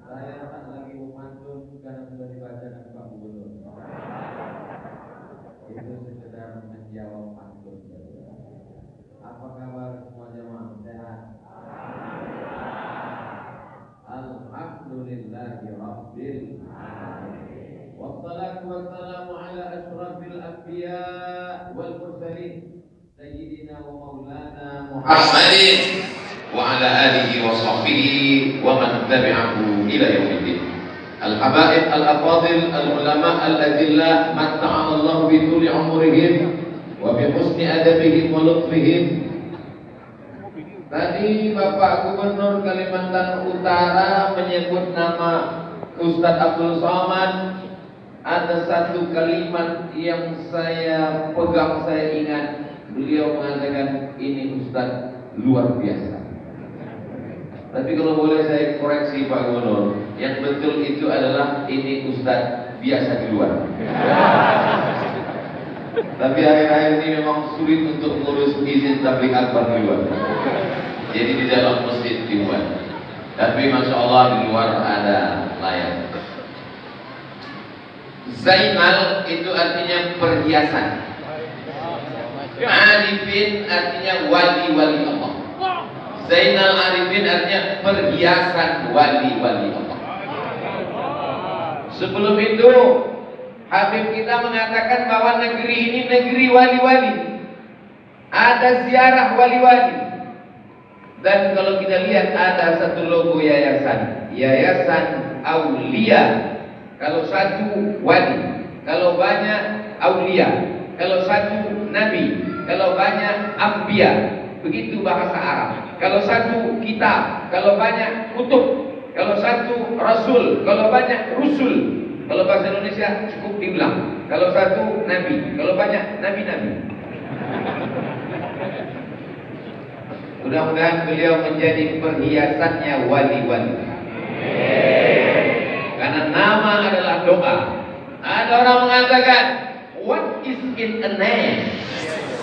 Saya kan lagi mau mantun karena sudah dibaca dengan Pak Gubernur. Itu sekedar menjawab pantun. Apa kabar semua jemaah? Sehat? Alhamdulillahi Rabbil Alamin. Wassalatu wassalamu ala ashrafil anbiya wal mursalin Sayyidina wa maulana Muhammadin wa ala alihi wa sahbihi wa man tabi'ahu ila yaumiddin. Al-habaib al-afadil al-ulama al-adillah matta'ala Allah bi tuli umurihim wa bi husni adabihim wa lutfihim. Tadi Bapak Gubernur Kalimantan Utara menyebut nama Ustadz Abdul Somad. Ada satu kalimat yang saya pegang, saya ingat. Beliau mengatakan ini Ustadz luar biasa. Tapi kalau boleh saya koreksi Pak Gubernur, yang betul itu adalah ini Ustadz biasa di luar. Tapi akhir-akhir ini memang sulit untuk mengurus izin tabligh akbar di luar. Jadi di dalam masjid dibuat. Tapi Masya Allah di luar ada layar. Zainal itu artinya perhiasan. Arifin artinya wali-wali Allah. Zainal Arifin artinya perhiasan wali-wali Allah. Sebelum itu Habib kita mengatakan bahwa negeri ini negeri wali-wali. Ada ziarah wali-wali. Dan kalau kita lihat ada satu logo yayasan, Yayasan Aulia. Kalau satu wali, kalau banyak aulia. Kalau satu nabi, kalau banyak ambiya. Begitu bahasa Arab. Kalau satu kitab, kalau banyak kutub. Kalau satu rasul, kalau banyak rusul. Kalau bahasa Indonesia cukup diulang. Kalau satu nabi, kalau banyak nabi-nabi. Mudah-mudahan beliau menjadi perhiasannya wali-wali. Karena nama adalah doa. Ada orang mengatakan, what is in a name?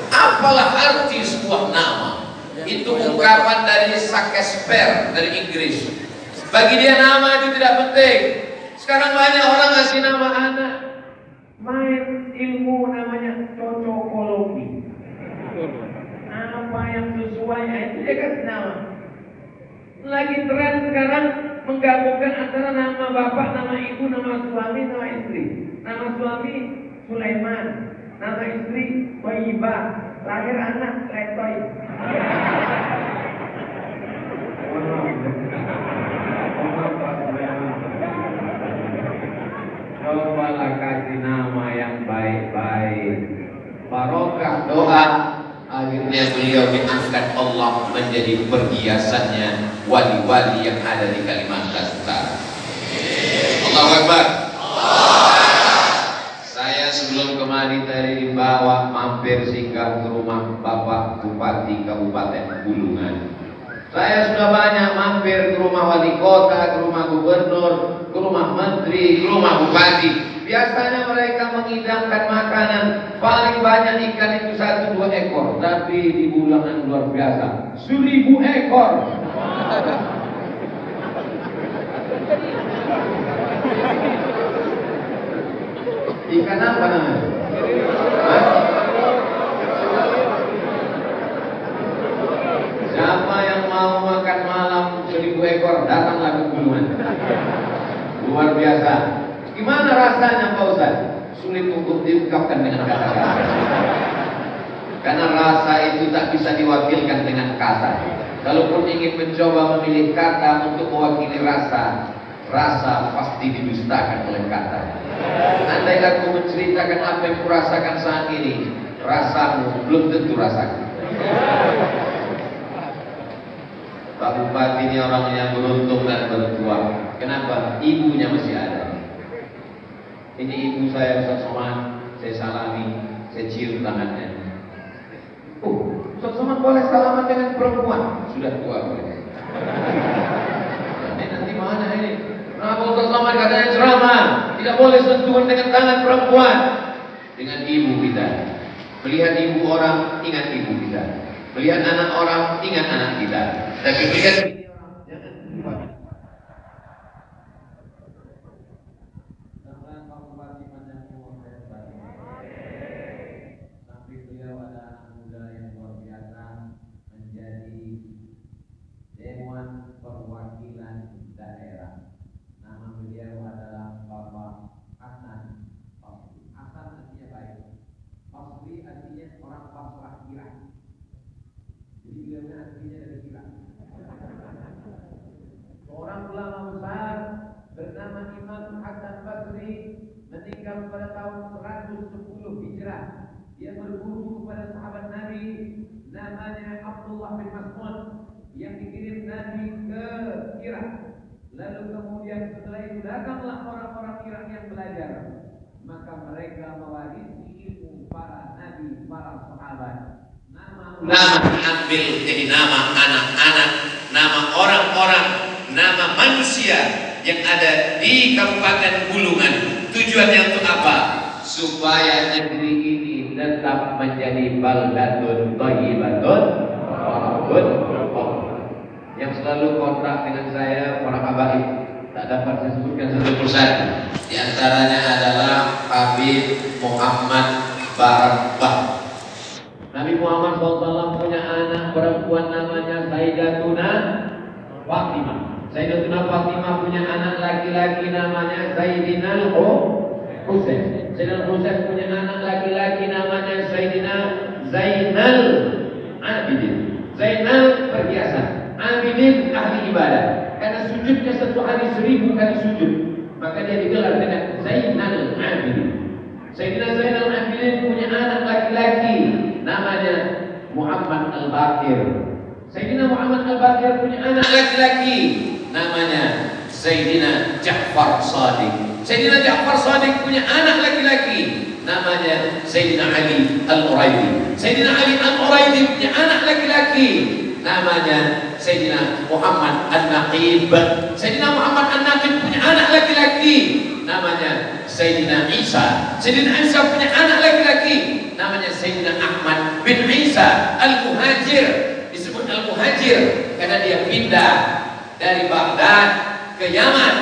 Apalah arti sebuah nama? Itu ungkapan dari Shakespeare dari Inggris. Bagi dia nama itu tidak penting. Sekarang banyak orang ngasih nama anak main ilmu namanya cocokologi. Apa yang sesuai itu dia kasih nama. Lagi tren sekarang menggabungkan antara nama bapak, nama ibu, nama suami, nama istri. Nama suami Sulaiman, nama istri Thayyibah. Lahir anak Letoy. Cobalah kasih nama yang baik-baik. Barokah doa. Akhirnya beliau diangkat Allah menjadi perhiasannya wali-wali yang ada di Kalimantan Utara. Allahu Akbar. Saya sebelum kemari dari bawah mampir singgah ke rumah Bapak Bupati Kabupaten Bulungan. Saya sudah banyak mampir ke rumah wali kota, ke rumah gubernur, ke rumah menteri, ke rumah bupati. Biasanya mereka mengidamkan makanan. Paling banyak ikan itu 1-2 ekor. Tapi di Bulungan luar biasa 1000 ekor. Ikan apa namanya? Siapa yang mau makan malam 1000 ekor, datanglah ke Bulungan. Luar biasa. Gimana rasanya Pak Ustaz? Sulit untuk diungkapkan dengan kata-kata. Karena rasa itu tak bisa diwakilkan dengan kata. Kalaupun ingin mencoba memilih kata untuk mewakili rasa, rasa pasti didustakan oleh kata. Andai aku menceritakan apa yang kurasakan saat ini, rasamu belum tentu rasaku. Pak Bupati ini orang yang beruntung dan bertuah. Kenapa? Ibunya masih ada. Ini ibu saya Ustaz Somad, saya salami, saya cium tangannya. Ustaz Somad boleh salaman dengan perempuan? Sudah tua boleh. Ini nanti mana ini? Kenapa Ustaz Somad katanya ceramah? Tidak boleh sentuhan dengan tangan perempuan. Dengan ibu kita. Melihat ibu orang, ingat ibu kita. Melihat anak orang, ingat anak kita. Tapi melihat meninggal pada tahun 110 Hijrah. Dia berguru kepada sahabat Nabi namanya Abdullah bin Mas'ud yang dikirim Nabi ke Irak. Lalu kemudian setelah itu datanglah orang-orang Irak yang belajar. Maka mereka mewarisi ilmu para nabi, para sahabat. Nama ambil jadi nama anak-anak, nama orang-orang, nama manusia yang ada di Kabupaten Bulungan. Tujuannya untuk apa? Supaya negeri ini tetap menjadi baldatun thayyibatun warabun. Yang selalu kontrak dengan saya para habaib, tak dapat saya sebutkan satu persatu. Di antaranya adalah Habib Muhammad Barabah. Nabi Muhammad SAW punya anak perempuan namanya Sayyidatuna Fatimah. Sayyidatuna Fatimah punya anak laki-laki namanya Sayyidina Husain. Sayyidina Husain punya anak laki-laki namanya Sayyidina Zainal Abidin. Zainal perhiasan, Abidin ahli ibadah. Karena sujudnya satu hari 1000 kali sujud, maka dia digelar dengan Zainal Abidin. Sayyidina Zainal Abidin punya anak laki-laki namanya Muhammad Al-Baqir. Sayyidina Muhammad Al-Baqir punya anak laki-laki namanya Sayyidina Ja'far Shadiq. Sayyidina Ja'far Shadiq punya anak laki-laki namanya Sayyidina Ali Al-Uraidi. Sayyidina Ali Al-Uraidi punya anak laki-laki namanya Sayyidina Muhammad An-Naqib. Sayyidina Muhammad An-Naqib punya anak laki-laki namanya Sayyidina Isa. Sayyidina Isa punya anak laki-laki namanya Sayyidina Ahmad bin Isa Al-Muhajir. Disebut Al-Muhajir karena dia pindah dari Baghdad ke Yaman,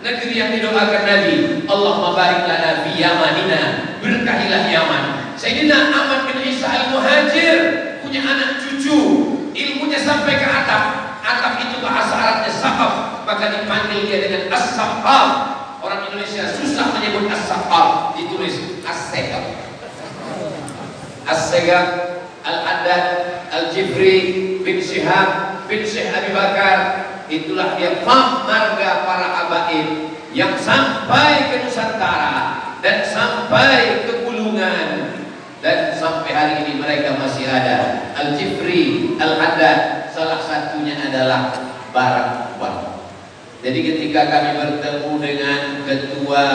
negeri yang didoakan Nabi. Allahumma barik lana fi Yamanina, berkahilah Yaman. Sayyidina Ahmad bin Isa Al-Muhajir punya anak cucu, ilmunya sampai ke atap. Atap itu bahasa Arabnya saqaf, maka dipanggil dia dengan as-saqaf. Orang Indonesia susah menyebut as-saqaf, ditulis as-segaf. As-segaf, Al-Haddad, Al-Jifri bin Syihab bin Syekh Abi Bakar. Itulah dia fam marga para habaib yang sampai ke Nusantara dan sampai ke Bulungan, dan sampai hari ini mereka masih ada. Al-Jifri, Al-Haddad, salah satunya adalah Barak Wah. Jadi ketika kami bertemu dengan ketua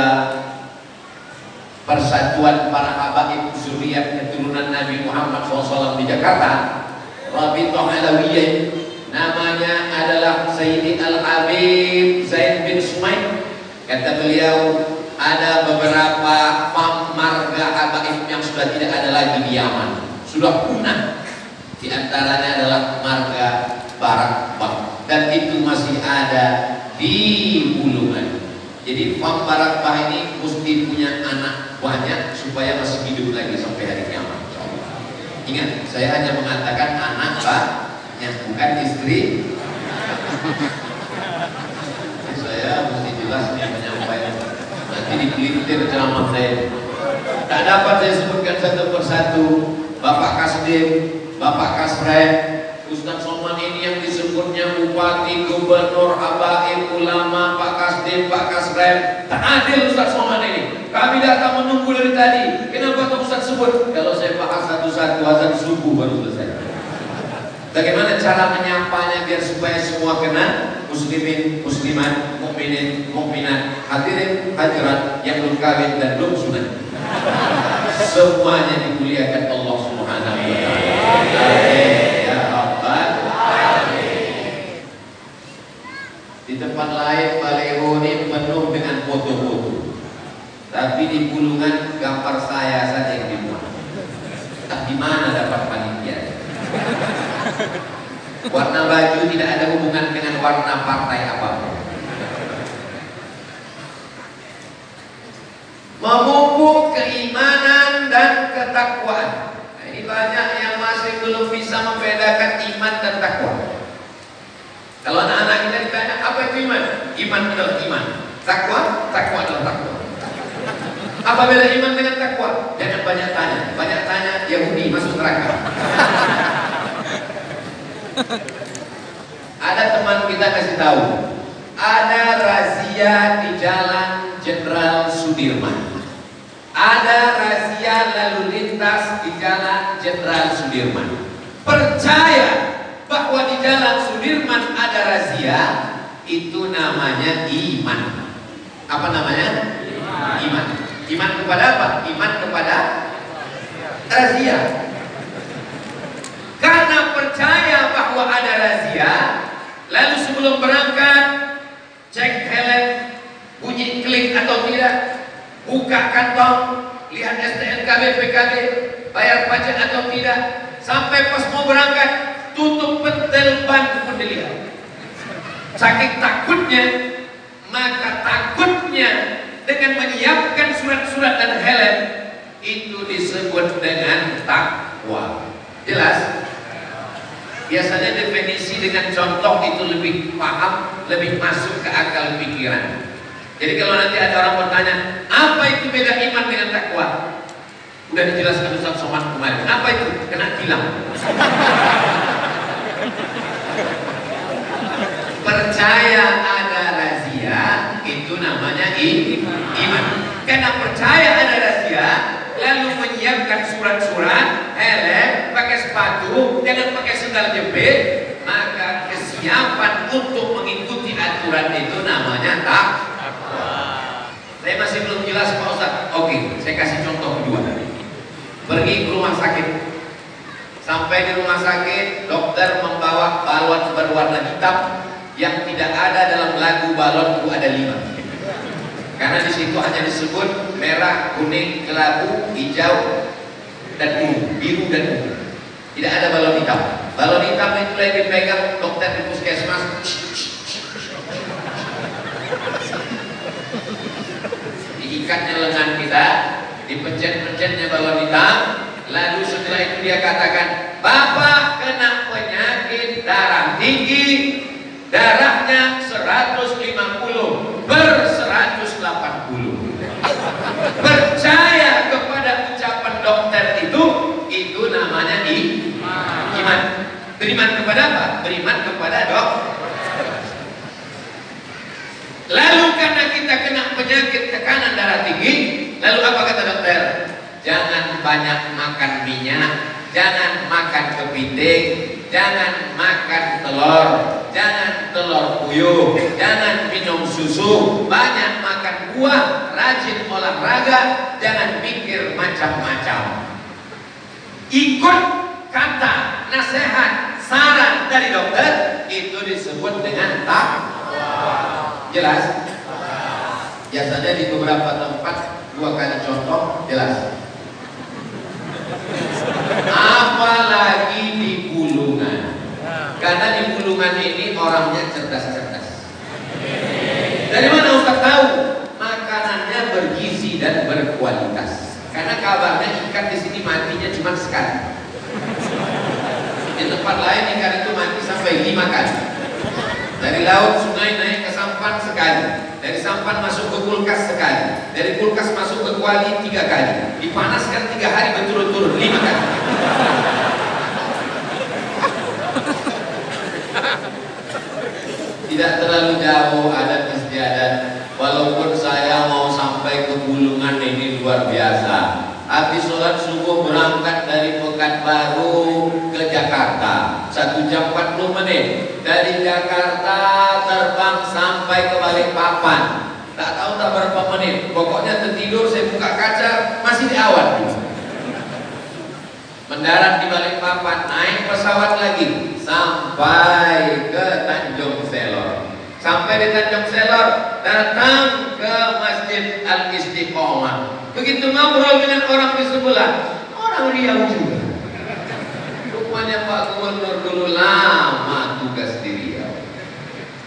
Persatuan Para Habaib Zuriyat Keturunan Nabi Muhammad SAW di Jakarta, Rabithah Alawiyah, namanya adalah Sayyidi Al-Habib Zaid bin Sumaid. Kata beliau, ada beberapa fam marga habaib yang sudah tidak ada lagi di Yaman, sudah punah. Di antaranya adalah marga Barak Bah, dan itu masih ada di Bulungan. Jadi fam Barak Bah ini mesti punya anak banyak supaya masih hidup lagi sampai hari kiamat. Ingat, saya hanya mengatakan anak yang bukan istri. Saya mesti jelas yang menyampaikan. Nanti dipelintir ceramah saya. Tak dapat saya sebutkan satu persatu. Bapak Kasdim, Bapak Kasrem, Ustaz Somad ini yang disebutnya bupati, gubernur, habaib, ulama, Pak Kasdim, Pak Kasrem. Tak adil Ustaz Somad ini. Kami datang menunggu dari tadi. Kenapa tuh Ustaz sebut? Kalau saya bahas satu-satu, azan subuh baru selesai. Bagaimana cara menyapanya biar supaya semua kena? Muslimin, muslimat, mukminin, mukminat, hadirin, hadirat yang belum kawin dan belum sunat, semuanya dimuliakan Allah Subhanahu wa taala. Ya Rabbal alamin. Di tempat lain baliho ini penuh dengan foto-foto, tapi di Bulungan gambar saya saja yang dimuat. Tak di mana dapat panitia? Warna baju tidak ada hubungan dengan warna partai apapun. Memupuk keimanan dan ketakwaan. Nah, ini banyak yang masih belum bisa membedakan iman dan takwa. Kalau anak-anak kita ditanya apa itu iman? Iman adalah iman. Takwa, takwa adalah takwa. Apa beda iman dengan takwa? Jangan banyak tanya. Banyak tanya Yahudi masuk neraka. Ada teman kita kasih tahu, ada razia di Jalan Jenderal Sudirman. ada razia lalu lintas di Jalan Jenderal Sudirman. Percaya bahwa di Jalan Sudirman ada razia, itu namanya iman. Apa namanya? Iman. Iman kepada apa? Iman kepada razia. Karena percaya bahwa ada razia, lalu sebelum berangkat cek helm, bunyi klik atau tidak, buka kantong, lihat STNK BPKB, bayar pajak atau tidak, sampai pas mau berangkat tutup pentil ban pun dilihat. Saking takutnya, maka takutnya dengan menyiapkan surat-surat dan helm itu disebut dengan takwa. Jelas? Biasanya definisi dengan contoh itu lebih paham, lebih masuk ke akal pikiran. Jadi kalau nanti ada orang bertanya, apa itu beda iman dengan takwa? Udah dijelaskan Ustaz Somad kemarin. Apa itu? Kena tilang. Percaya ada razia, itu namanya iman. Karena percaya ada razia, lalu menyiapkan surat-surat, helm, pakai sepatu, jangan pakai sendal jepit, maka kesiapan untuk mengikuti aturan itu namanya takwa. Saya masih belum jelas Pak Ustaz. Oke, saya kasih contoh kedua. Pergi ke rumah sakit. Sampai di rumah sakit, dokter membawa balon berwarna hitam yang tidak ada dalam lagu balon itu ada 5. Karena di situ hanya disebut merah, kuning, kelabu, hijau, dan ungu, biru dan ungu. Tidak ada balon hitam. Balon hitam itu yang dipegang dokter di puskesmas. Diikatnya lengan kita, dipencet-pencetnya balon hitam, lalu setelah itu dia katakan, Bapak kena penyakit darah tinggi, darahnya 150 per 180. Percaya kepada ucapan dokter itu namanya iman. Beriman kepada apa? Beriman kepada dokter. Lalu karena kita kena penyakit tekanan darah tinggi, lalu apa kata dokter? Jangan banyak makan minyak, jangan makan kepiting, jangan makan telur, jangan telur puyuh, jangan minum susu, banyak makan buah, rajin olahraga, jangan mikir macam-macam. Ikut kata, nasihat, saran dari dokter, itu disebut dengan takwa. Jelas? Biasanya di beberapa tempat 2 kali contoh jelas. Apalagi di Bulungan. Karena di Bulungan ini orangnya cerdas-cerdas. Dari mana Ustaz tahu? Makanannya bergizi dan berkualitas. Karena kabarnya ikan di sini matinya cuma sekali. Di tempat lain ikan itu mati sampai 5 kali. Dari laut, sungai naik ke sampan sekali, dari sampan masuk ke kulkas sekali, dari kulkas masuk ke kuali 3 kali, dipanaskan 3 hari berturut-turut 5 kali. Tidak terlalu jauh adat istiadat. Walaupun saya mau sampai ke Bulungan ini luar biasa. Habis sholat subuh berangkat dari Pekanbaru ke Jakarta 1 jam 40 menit. Dari Jakarta terbang sampai ke Balikpapan. Tak tahu tak berapa menit. Pokoknya tertidur, saya buka kaca masih di awan. Mendarat di Balikpapan, naik pesawat lagi sampai ke Tanjung Selor. Sampai di Tanjung Selor, datang ke Masjid Al-Istiqomah. Begitu ngobrol dengan orang di sebelah, orang Riau juga. Rupanya Pak Gubernur dulu lama tugas di Riau.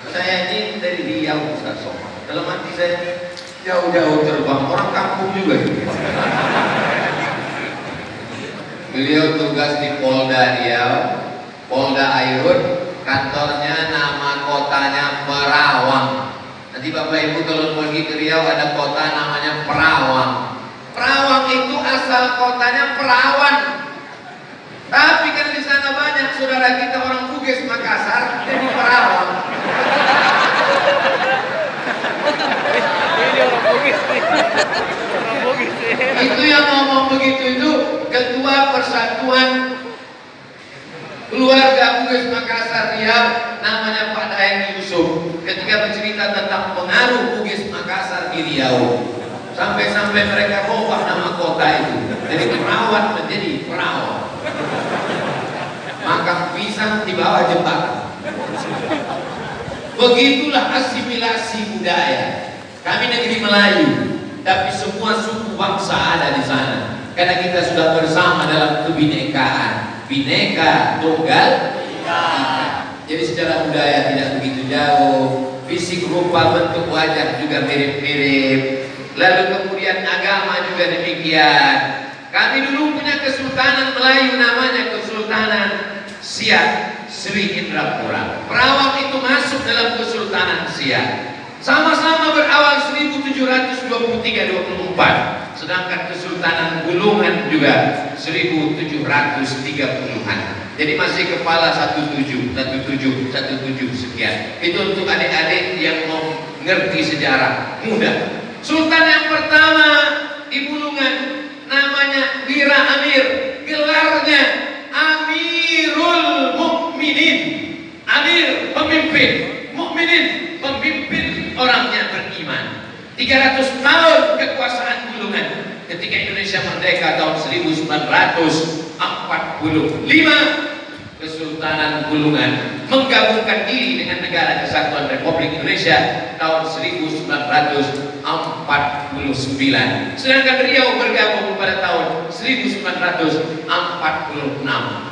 Saya ini dari Riau, Ustaz Somad. Dalam hati saya, jauh-jauh terbang, orang kampung juga. Beliau tugas di Polda Riau, Polda Aiun, kantornya nama kotanya Perawang. Nanti Bapak Ibu kalau pergi ke Riau ada kota namanya Perawang. Perawang itu asal kotanya Perawan. Tapi kan di sana banyak saudara kita orang Bugis Makassar, jadi Perawang. Ini orang Bugis nih. Orang Bugis nih. pengaruh Bugis Makassar di Riau. Sampai-sampai mereka ubah nama kota itu dari Perawat menjadi Perawat. Makam pisang di bawah jembatan. Begitulah asimilasi budaya. Kami negeri Melayu, tapi semua suku bangsa ada di sana. Karena kita sudah bersama dalam kebinekaan, bineka tunggal ika. Jadi secara budaya tidak begitu jauh, fisik rupa bentuk wajah juga mirip-mirip. Lalu kemudian agama juga demikian. Kami dulu punya Kesultanan Melayu namanya Kesultanan Siak Sri Indrapura. Perawat itu masuk dalam Kesultanan Siak. Sama-sama berawal 1723-24. Sedangkan Kesultanan Bulungan juga 1730-an. Jadi masih kepala 17 sekian. Itu untuk adik-adik yang mau ngerti sejarah mudah. Sultan yang pertama di Bulungan namanya Wira Amir, gelarnya Amirul Mukminin. Amir pemimpin, Mukminin pemimpin orangnya beriman. 300 tahun kekuasaan Bulungan. Ketika Indonesia merdeka tahun 1945, Kesultanan Bulungan menggabungkan diri dengan Negara Kesatuan Republik Indonesia tahun 1949. Sedangkan Riau bergabung pada tahun 1946.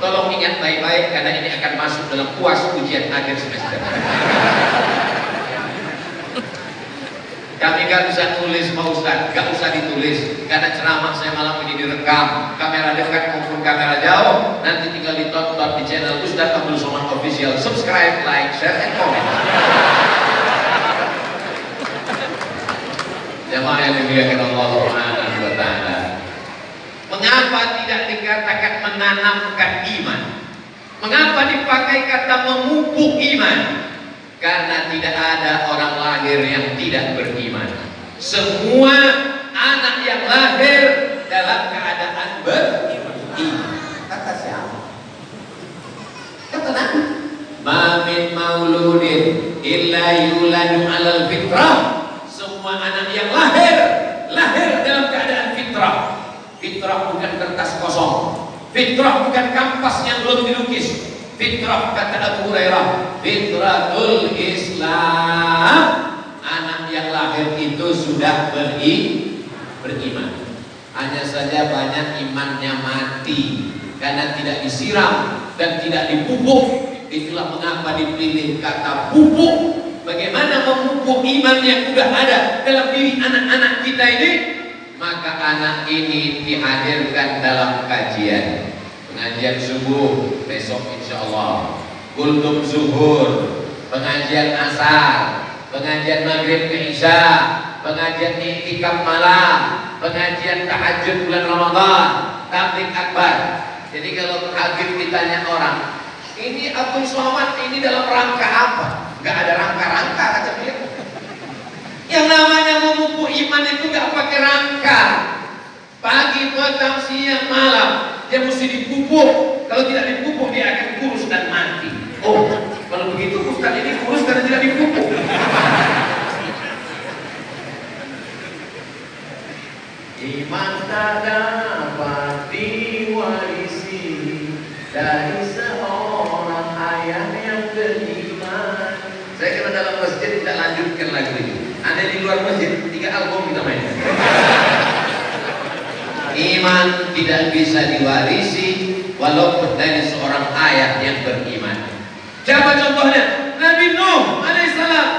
Tolong ingat baik-baik karena ini akan masuk dalam UAS ujian akhir semester. Kami gak bisa tulis Pak Ustadz, gak usah ditulis karena ceramah saya malam ini direkam, kamera dekat maupun kamera jauh, nanti tinggal ditonton di channel Ustadz Abdul Somad Official. Subscribe, like, share, and comment. Jamaah yang dimuliakan Allah Subhanahu wa Ta'ala, mengapa tidak dikatakan menanamkan iman? Mengapa dipakai kata memupuk iman? Karena tidak ada orang lahir yang tidak beriman. Semua anak yang lahir dalam keadaan beriman. Kata siapa? Kata Nabi. Ma min mauludin illa yuladu alal fitrah. Semua anak yang lahir dalam keadaan fitrah. Fitrah bukan kertas kosong. Fitrah bukan kampas yang belum dilukis. Fitrah kata Abu Hurairah, fitratul Islam. Anak yang lahir itu sudah beriman. Hanya saja banyak imannya mati karena tidak disiram dan tidak dipupuk. Itulah mengapa dipilih kata pupuk. Bagaimana memupuk iman yang sudah ada dalam diri anak-anak kita ini? Maka anak ini dihadirkan dalam kajian. Pengajian subuh besok insya Allah, kultum zuhur, pengajian asar, pengajian maghrib ke isya, pengajian iktikaf malam, pengajian tahajud bulan Ramadan, tabligh akbar. Jadi kalau hadir ditanya orang, ini Abdul Somad ini dalam rangka apa? Gak ada rangka-rangka kata dia. Yang namanya memupuk iman itu gak pakai rangka. Pagi, petang, siang, malam dia mesti dipupuk. Kalau tidak dipupuk dia akan kurus dan mati. Oh, kalau begitu Ustaz ini kurus karena tidak dipupuk. Iman tak dapat diwarisi dari seorang ayah yang beriman. Saya kira dalam masjid tidak lanjutkan lagu ini. Ada di luar masjid 3 album kita mainkan. Iman tidak bisa diwarisi walaupun dari seorang ayah yang beriman. Siapa contohnya? Nabi Nuh alaihissalam.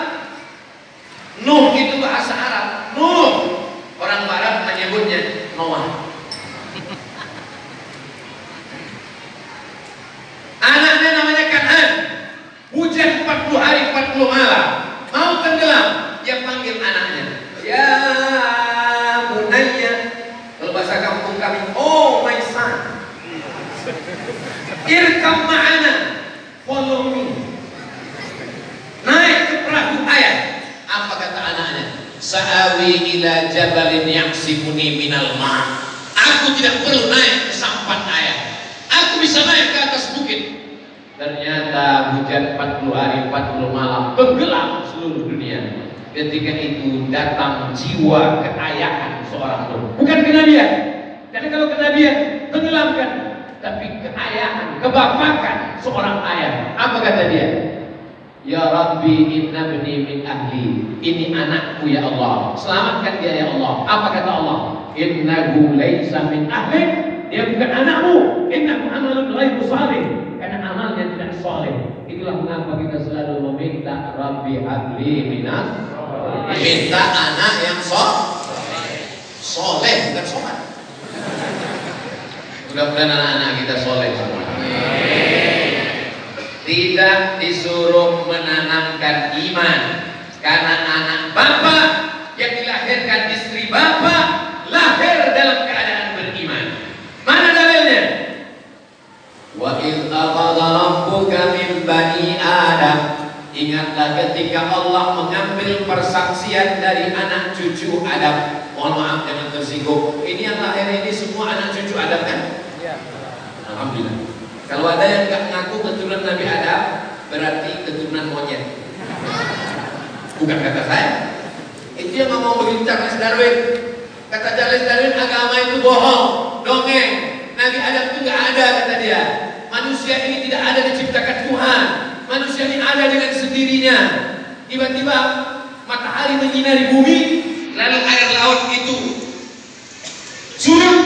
Nuh itu bahasa Arab. Nuh, orang Barat menyebutnya Noah. Anaknya namanya Kan'an. Hujan 40 hari 40 malam, mau tenggelam, dia panggil anaknya, ya bunayya. Kalau bahasa kampung kami, oh my son, irkam ma'ana, follow me. Naik ke perahu ayah. Apa kata anaknya? Sa'awi ila jabalin yaqsimuni minal ma'. Aku tidak perlu naik ke sampan ayah. Aku bisa naik ke atas bukit. Ternyata hujan 40 hari 40 malam tenggelam seluruh dunia. ketika itu datang jiwa kekayaan seorang tua, bukan kenabian. Karena kalau kenabian tenggelamkan, tapi kekayaan, kebapakan seorang ayah. Apa kata dia? Ya Rabbi inna bni min ahli, ini anakku ya Allah, selamatkan dia ya Allah. Apa kata Allah? Innahu laisa min ahli, dia bukan anakmu. Innahu amalun ghairu salih, karena amalnya tidak saleh. Itulah mengapa kita selalu meminta Rabbi habli minas, minta anak yang soleh, bukan somat. Mudah-mudahan anak-anak kita soleh semua. Tidak disuruh menanamkan iman, karena anak bapak yang dilahirkan istri bapak lahir dalam keadaan beriman. Mana dalilnya? Wa idz akhadha rabbuka min bani Adam, ingatlah ketika Allah mengambil persaksian dari anak cucu Adam. Mohon maaf jangan tersinggung. Ini yang lahir ini semua anak cucu Adam kan? Iya. Alhamdulillah. Kalau ada yang nggak ngaku keturunan Nabi Adam, berarti keturunan monyet. Bukan kata saya. Itu yang ngomong begitu Charles Darwin. Kata Charles Darwin, agama itu bohong, dongeng. Nabi Adam itu nggak ada, kata dia. Manusia ini tidak ada diciptakan Tuhan. Manusia ini ada dengan sendirinya. Tiba-tiba matahari menyinari bumi, lalu air laut itu surut.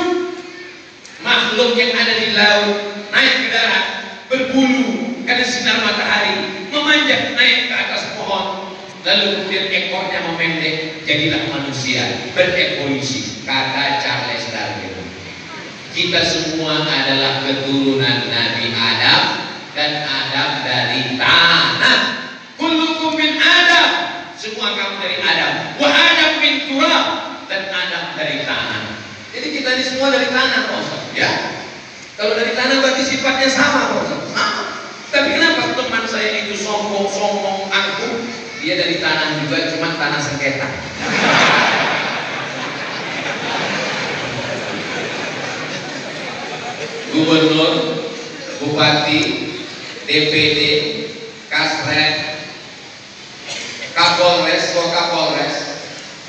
Makhluk yang ada di laut naik ke darat, berbulu karena sinar matahari, memanjat naik ke atas pohon, lalu kemudian ekornya memendek, jadilah manusia berevolusi. Kata Charles Darwin, kita semua adalah keturunan Nabi Adam, dan Adam dari tanah. Kullukum min Adam, semua kamu dari Adam. Wa Adam min turab, dan Adam dari tanah. Jadi kita ini semua dari tanah, ya. Kalau dari tanah berarti sifatnya sama, sama. Tapi kenapa teman saya itu sombong angkuh? Dia dari tanah juga, cuma tanah sengketa. Gubernur, bupati, DPD, Kasret, Kapolres, Wakapolres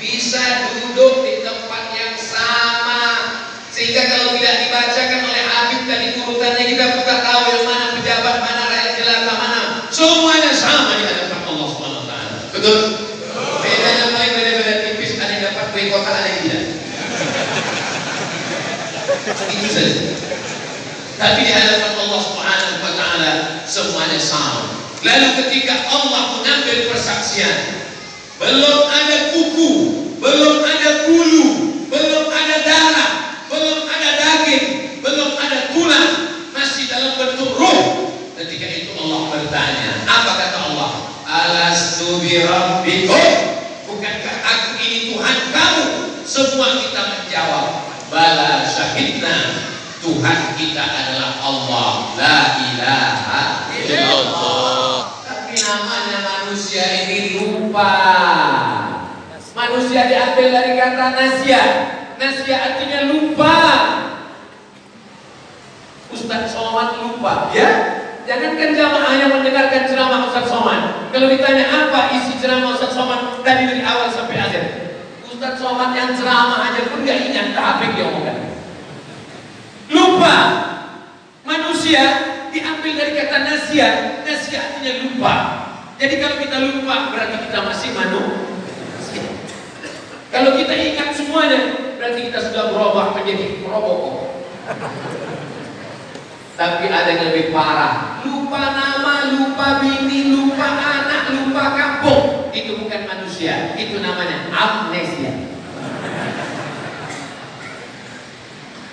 bisa duduk di tempat yang sama, sehingga kalau tidak dibacakan oleh Habib tadi urutannya kita bukan tahu yang mana pejabat, mana rakyat jelata, mana semuanya sama di hadapan Allah Subhanahu Wa Taala. Betul? Bedanya paling beda-beda tipis, ada yang dapat kue kota, ada yang tidak. Itu saja. Tapi di hadapan Allah Subhanahu Wa Taala semuanya sama. Lalu ketika Allah mengambil persaksian, belum ada kuku, belum ada bulu, belum ada darah, belum ada daging, belum ada tulang, masih dalam bentuk ruh. Ketika itu Allah bertanya, apa kata Allah? Alastu bi rabbikum, bukankah aku ini Tuhan kamu? Semua kita menjawab, bala syahidna, Tuhan kita adalah Allah, la ilaha illallah. Tapi namanya manusia ini lupa. Manusia diambil dari kata nasya. Nasya artinya lupa. Ustaz Somad lupa, ya? Jangankan jamaah yang mendengarkan ceramah Ustaz Somad. Kalau ditanya apa isi ceramah Ustaz Somad tadi dari awal sampai akhir, Ustaz Somad yang ceramah aja pun gak ingat apa yang dia omongkan. Lupa. Manusia diambil dari kata nasya. Nasya artinya lupa. Jadi kalau kita lupa berarti kita masih manusia. Kalau kita ingat semuanya berarti kita sudah berubah menjadi robot. Tapi ada yang lebih parah. Lupa nama, lupa bini, lupa anak, lupa kampung. Itu bukan manusia. Itu namanya amnesia.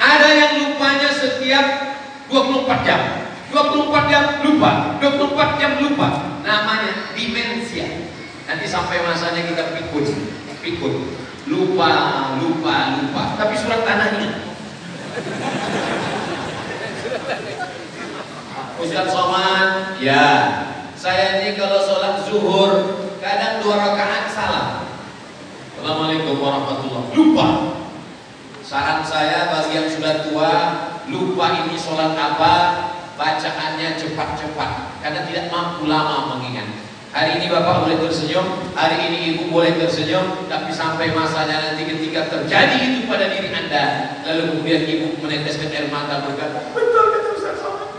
Ada yang lupanya setiap 24 jam. 24 jam lupa, 24 jam lupa. Namanya demensia. Nanti sampai masanya kita pikun. Lupa. Tapi surat tanahnya. Ustaz Somad, ya. Saya ini kalau sholat zuhur kadang 2 rakaat salah. Assalamualaikum warahmatullahi wabarakatuh. Lupa. Saran saya bagi yang sudah tua, lupa ini sholat apa, bacaannya cepat-cepat, karena tidak mampu lama mengingat. Hari ini bapak boleh tersenyum, hari ini ibu boleh tersenyum, tapi sampai masanya nanti ketika terjadi itu pada diri anda, lalu kemudian ibu meneteskan air mata berkata, betul kata Ustaz Somad.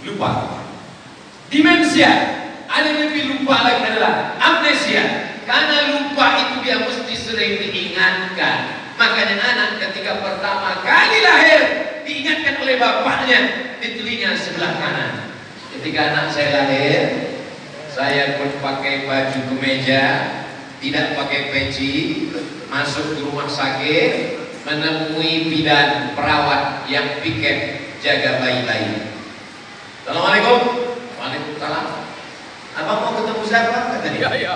Lupa. Demensia. Ada yang lebih lupa lagi adalah amnesia. Karena lupa itu dia mesti sering diingatkan. Makanya anak ketika pertama kali lahir diingatkan oleh bapaknya di telinga sebelah kanan. Ketika anak saya lahir, saya pun pakai baju kemeja, tidak pakai peci, masuk ke rumah sakit, menemui bidan perawat yang piket jaga bayi-bayi. Assalamualaikum. Waalaikumsalam. Abang mau ketemu siapa? Kata dia. Ya.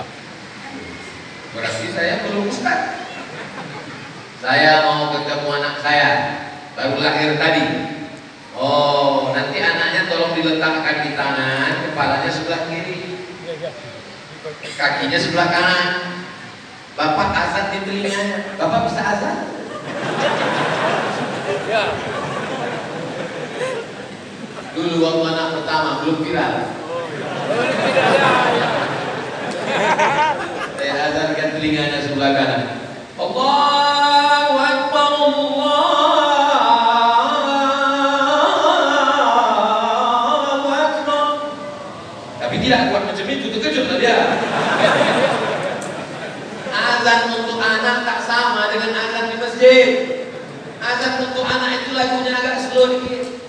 Berarti saya belum ustaz. Saya mau ketemu anak saya, baru lahir tadi. Oh, nanti anaknya tolong diletakkan di tangan, kepalanya sebelah kiri, kakinya sebelah kanan. Bapak azan di telinganya. Bapak bisa azan? Ya. Dulu waktu anak pertama belum viral. Saya azankan telinganya sebelah kanan. Allahu Akbar, Allahu Akbar. Tapi tidak kuat macam itu, terkejut dia. Azan untuk anak tak sama dengan azan di masjid. Azan untuk anak itu lagunya agak slow dikit.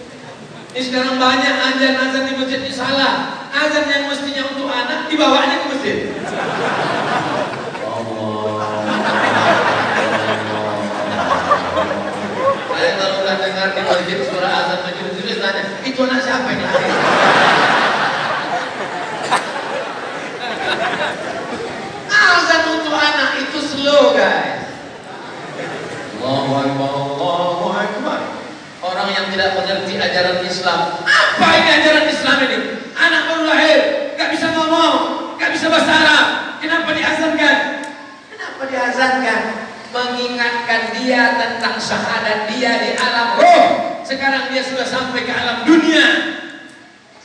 Ini sekarang banyak azan di masjid ini salah. Azan yang mestinya untuk anak dibawanya ke masjid. Saya kalau udah dengar di masjid suara azan masjid nanya, itu anak siapa ini? Azan untuk anak itu slow guys. Allahu Akbar, Allahu Akbar. Orang yang tidak mengerti ajaran Islam. Apa ini ajaran Islam ini? Anak baru lahir, gak bisa ngomong, gak bisa bahasa Arab. Kenapa diazankan? Kenapa diazankan? Mengingatkan dia tentang syahadat dia di alam roh. Sekarang dia sudah sampai ke alam dunia.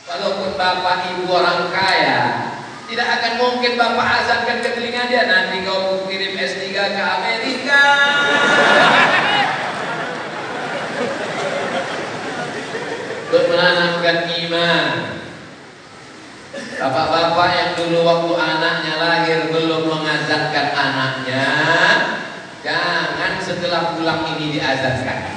Walaupun bapak ibu orang kaya, tidak akan mungkin bapak azankan ke telinga dia, nanti kau kirim S3 ke Amerika. Untuk menanamkan iman. Bapak-bapak yang dulu waktu anaknya lahir belum mengazankan anaknya, jangan setelah pulang ini diazankan.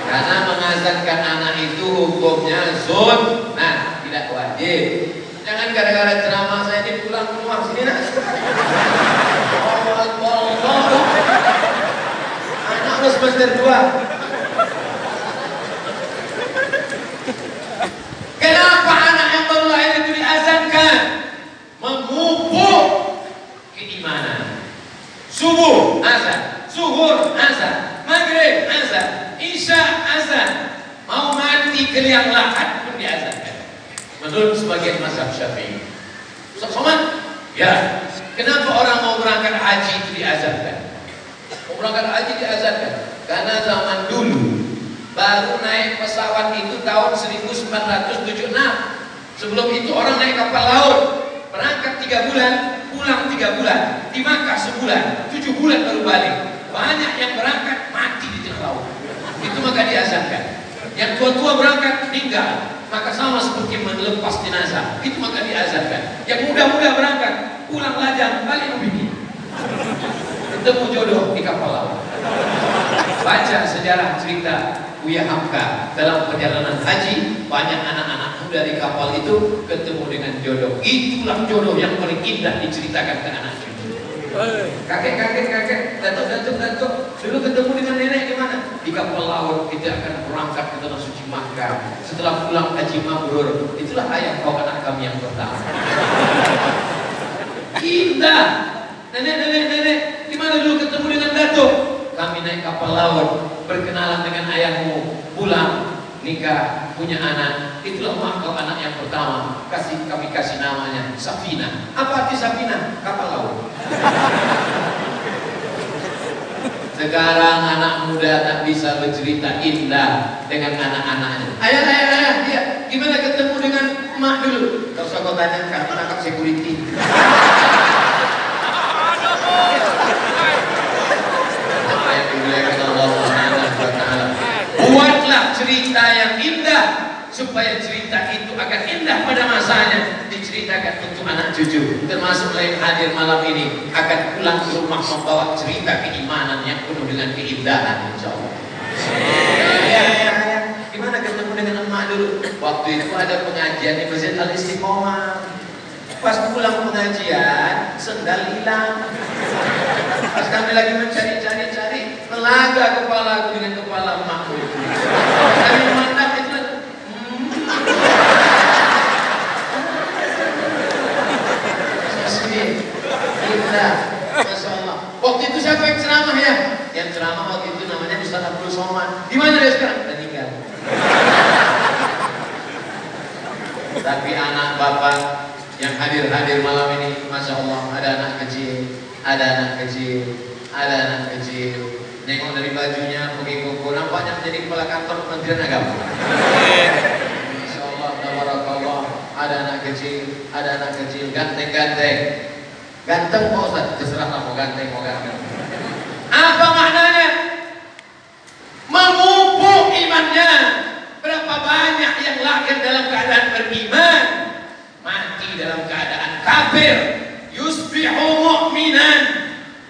Karena mengazankan anak itu hukumnya sunnah, tidak wajib. Jangan gara-gara ceramah saya ini pulang keluar sini nak. Anak harus semester 2. Kenapa anak yang baru lahir itu diazankan? Memupuk keimanan. Subuh azan, zuhur azan, maghrib azan, isya azan. Mau mati ke liang lahat pun diazankan. Menurut sebagian mazhab Syafi'i. Ustaz Somad? Ya. Kenapa orang mau berangkat haji itu diazankan? Mau berangkat haji diazankan karena zaman dulu baru naik pesawat itu tahun 1976. Sebelum itu orang naik kapal laut, berangkat 3 bulan, pulang 3 bulan, di Makkah sebulan, 7 bulan baru balik. Banyak yang berangkat mati di tengah laut. Itu maka diazankan. Yang tua-tua berangkat meninggal, maka sama seperti melepas jenazah. Itu maka diazankan. Yang muda-muda berangkat, pulang lajang, balik begini. Ketemu jodoh di kapal laut. Baca sejarah cerita Buya Hamka dalam perjalanan haji, banyak anak-anak muda di kapal itu ketemu dengan jodoh. Itulah jodoh yang paling indah diceritakan ke anak cucu. Kakek, datuk, dulu ketemu dengan nenek di mana? Di kapal laut. Kita akan berangkat ke tanah suci Makkah. Setelah pulang haji mabrur, itulah ayah kau anak kami yang pertama. Indah. Nenek, di mana dulu ketemu dengan datuk? Kami naik kapal laut, berkenalan dengan ayahmu, pulang, nikah, punya anak. Itulah kau anak yang pertama. Kami kasih namanya Safina. Apa arti Safina? Kapal laut. Sekarang anak muda tak bisa bercerita indah dengan anak-anaknya. Ayah, dia gimana ketemu dengan emak dulu. Terus aku tanya, kami tangkap security. Apa yang dimuliakan Allah Subhanahu wa Ta'ala. Buatlah cerita yang indah supaya cerita itu akan indah pada masanya, diceritakan untuk anak cucu, termasuk yang hadir malam ini akan pulang ke rumah membawa cerita keimanan yang penuh dengan keindahan, insyaallah. Gimana ketemu dengan emak dulu? Waktu itu ada pengajian di Masjid Al Istiqomah. Pas pulang pengajian, sendal hilang. Pas kami lagi mencari-cari, telaga kepala aku dengan kepala emakku. Kami memandang itu. Masya Allah. Waktu itu siapa yang ceramah ya? Yang ceramah waktu itu namanya Ustaz Abdul Somad. Di mana dia sekarang? Udah tinggal. Tapi anak bapak yang hadir malam ini, Masya Allah, ada anak kecil, ada anak kecil, ada anak kecil. Nengok dari bajunya, pergi kuku, nampaknya menjadi kepala kantor Kementerian Agama. Masya Allah, tabarakallah. Ada anak kecil, ganteng-ganteng. Ganteng Pak Ustaz, terserah mau ganteng, mau ganteng. Apa maknanya? Memupuk imannya. Berapa banyak yang lahir dalam keadaan beriman, mati dalam keadaan kafir. Yusbihu mu'minan,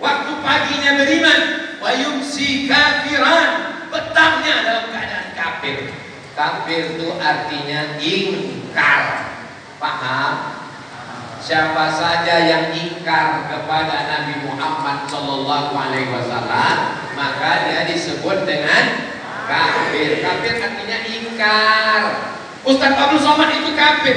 waktu paginya beriman, wa yumsi kafiran, petangnya dalam keadaan kafir. Kafir itu artinya ingkar. Paham? Siapa saja yang ingkar kepada Nabi Muhammad SAW, maka dia disebut dengan kafir. Kafir artinya ingkar. Ustaz Abdul Somad itu kafir.